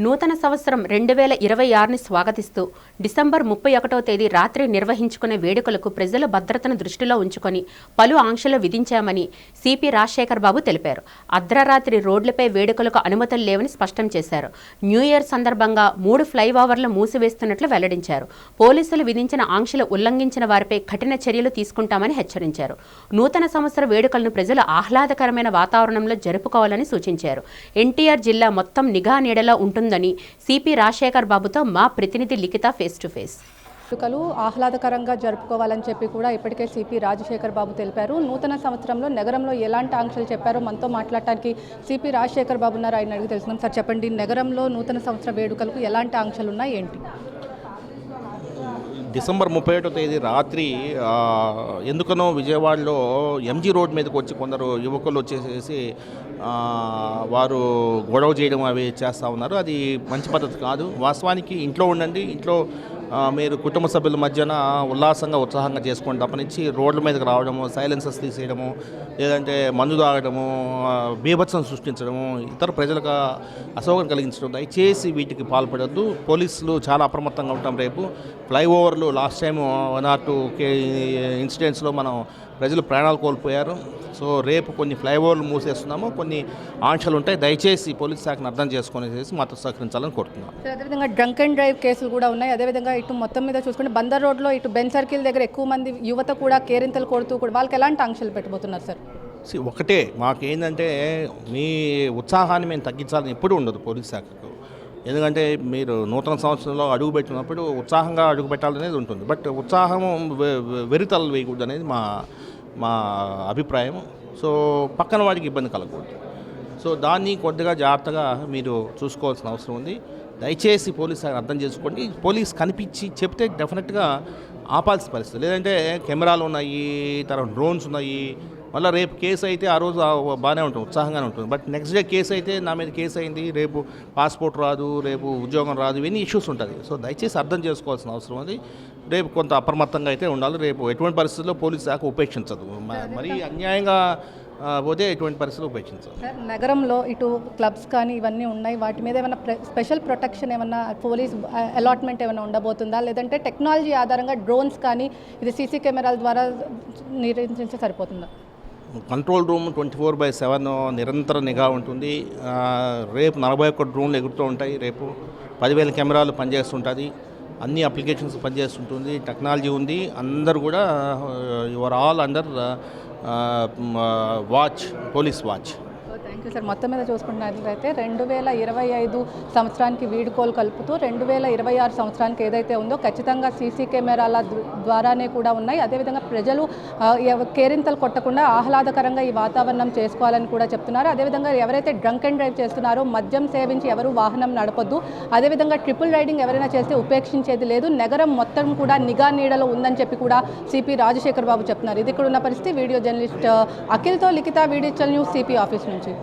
నూతన సంవత్సరం 2026ని స్వాగతిస్తూ డిసెంబర్ 31వ తేదీ రాత్రి నిర్వహించుకునే వేడుకలకు ప్రజల భద్రతను దృష్టిలో ఉంచుకొని పలు ఆంక్షలు విధించామని సిపి రాజశేఖర్ బాబు తెలిపారు. అర్ధరాత్రి రోడ్లపై వేడుకలకు అనుమతులు లేవని స్పష్టం చేశారు. న్యూ ఇయర్ సందర్భంగా 3 ఫ్లైఓవర్లు మూసివేస్తున్నట్లు వెల్లడించారు. పోలీసులు విధించిన ఆంక్షలు ఉల్లంఘించిన వారిపై కఠిన చర్యలు తీసుకుంటామని హెచ్చరించారు. నూతన సంవత్సర వేడుకలను ప్రజలు ఆహ్లాదకరమైన వాతావరణంలో జరుపుకోవాలని సూచించారు. ఎన్టీఆర్ జిల్లా మొత్తం నిఘా నీడలో ఉంటుందని సిపి రాజశేఖర్ బాబుతో మా ప్రతినిధి లిఖిత ఫేస్ టు ఫేస్. వేడుకలు ఆహ్లాదకరంగా జరుపుకోవాలని చెప్పి కూడా ఇప్పటికే సిపి రాజశేఖర్ బాబు తెలిపారు. నూతన సంవత్సరంలో నగరంలో ఎలాంటి ఆంక్షలు చెప్పారో మనతో మాట్లాడటానికి సిపి రాజశేఖర్ బాబు ఉన్నారు. ఆయన అడిగి తెలుసుకున్నాం. సార్ చెప్పండి, నగరంలో నూతన సంవత్సర వేడుకలకు ఎలాంటి ఆంక్షలు ఉన్నాయి, ఏంటి? డిసెంబర్ 31వ తేదీ రాత్రి ఎందుకనో విజయవాడలో ఎంజీ రోడ్ మీదకి వచ్చి కొందరు యువకులు వచ్చేసేసి వారు గొడవ చేయడం అవి చేస్తూ ఉన్నారు. అది మంచి పద్ధతి కాదు. వాస్తవానికి ఇంట్లో ఉండండి, ఇంట్లో మీరు కుటుంబ సభ్యుల మధ్యన ఉల్లాసంగా ఉత్సాహంగా చేసుకోండి తప్పనించి రోడ్ల మీదకి రావడము, సైలెన్సర్స్ తీసేయడము, లేదంటే మందు తాగడము, బీభత్సం సృష్టించడము, ఇతర ప్రజలకు అసౌకర్యం కలిగించడం దయచేసి వీటికి పాల్పడద్దు. పోలీసులు చాలా అప్రమత్తంగా ఉంటాం. రేపు ఫ్లైఓవర్లు లాస్ట్ టైం 1 or 2 ఇన్సిడెంట్స్లో మనం ప్రజలు ప్రాణాలు కోల్పోయారు. సో రేపు కొన్ని ఫ్లైఓవర్లు మూసేస్తున్నాము, కొన్ని ఆంక్షలు ఉంటాయి. దయచేసి పోలీస్ శాఖను అర్థం చేసుకునేసి మాతో సహకరించాలని కోరుతున్నాం. అదేవిధంగా డ్రంక్ అండ్ డ్రైవ్ కేసులు కూడా ఉన్నాయి. అదేవిధంగా ఇటు మొత్తం మీద చూసుకుంటే బందర్ రోడ్లో ఇటు బెన్ సర్కిల్ దగ్గర ఎక్కువ మంది యువత కూడా కేరింతలు కొడుతూ కూడా వాళ్ళకి ఎలాంటి ఆంక్షలు పెట్టబోతున్నారు సార్? ఒకటే మాకేంటంటే మీ ఉత్సాహాన్ని మేము తగ్గించాలని ఎప్పుడూ ఉండదు పోలీస్ శాఖకు. ఎందుకంటే మీరు నూతన సంవత్సరంలో అడుగు పెట్టినప్పుడు ఉత్సాహంగా అడుగు పెట్టాలనేది ఉంటుంది. బట్ ఉత్సాహము వెరితలు వేయకూడదు అనేది మా అభిప్రాయం. సో పక్కన వాడికి ఇబ్బంది కలగకూడదు. సో దాన్ని కొద్దిగా జాగ్రత్తగా మీరు చూసుకోవాల్సిన అవసరం ఉంది. దయచేసి పోలీస్ అర్థం చేసుకోండి. పోలీస్ కనిపించి చెప్తే డెఫినెట్గా ఆపాల్సిన పరిస్థితి. లేదంటే కెమెరాలు ఉన్నాయి, తర్వాత డ్రోన్స్ ఉన్నాయి. మళ్ళీ రేపు కేసు అయితే ఆ రోజు బాగానే ఉంటుంది, ఉత్సాహంగానే ఉంటుంది. బట్ నెక్స్ట్ డే కేసు అయితే నా మీద కేసు అయింది, రేపు పాస్పోర్ట్ రాదు, రేపు ఉద్యోగం రాదు, ఇవన్నీ ఇష్యూస్ ఉంటుంది. సో దయచేసి అర్థం చేసుకోవాల్సిన అవసరం ఉంది. రేపు కొంత అప్రమత్తంగా అయితే ఉండాలి. రేపు ఎటువంటి పరిస్థితుల్లో పోలీస్ శాఖ ఉపేక్షించదు. మరీ అన్యాయంగా పోతే ఎటువంటి పరిస్థితులు ఉపేక్షించదు. నగరంలో ఇటు క్లబ్స్ కానీ ఇవన్నీ ఉన్నాయి. వాటి మీద ఏమైనా స్పెషల్ ప్రొటెక్షన్ ఏమన్నా పోలీస్ అలాట్మెంట్ ఏమైనా ఉండబోతుందా? లేదంటే టెక్నాలజీ ఆధారంగా డ్రోన్స్ కానీ ఇది సీసీ కెమెరాల ద్వారా నిర్వహించే సరిపోతుందా? కంట్రోల్ రూమ్ 24/7 నిరంతర నిఘా ఉంటుంది. రేపు 41 డ్రోన్లు ఎగురుతూ ఉంటాయి. రేపు 10,000 కెమెరాలు పనిచేస్తుంటుంది. అన్ని అప్లికేషన్స్ పనిచేస్తుంటుంది. టెక్నాలజీ ఉంది. అందరూ కూడా your all under watch, police watch. Thank you sir. మొత్తం మీద చూసుకున్నట్లయితే 2025 సంవత్సరానికి వీడుకోలు కలుపుతూ 2026 సంవత్సరానికి ఏదైతే ఉందో ఖచ్చితంగా సీసీ కెమెరాల ద్వారానే కూడా ఉన్నాయి. అదేవిధంగా ప్రజలు కేరింతలు కొట్టకుండా ఆహ్లాదకరంగా ఈ వాతావరణం చేసుకోవాలని కూడా చెప్తున్నారు. అదేవిధంగా ఎవరైతే డ్రంక్ అండ్ డ్రైవ్ చేస్తున్నారో మద్యం సేవించి ఎవరు వాహనం నడపొద్దు. అదేవిధంగా ట్రిపుల్ రైడింగ్ ఎవరైనా చేస్తే ఉపేక్షించేది లేదు. నగరం మొత్తం కూడా నిఘా నీడలో ఉందని చెప్పి కూడా సిపి రాజశేఖర్ బాబు చెప్తున్నారు. ఇది ఇక్కడ ఉన్న పరిస్థితి. వీడియో జర్నలిస్ట్ అఖిల్తో లిఖిత, వీడియో న్యూస్, సిపి ఆఫీస్ నుంచి.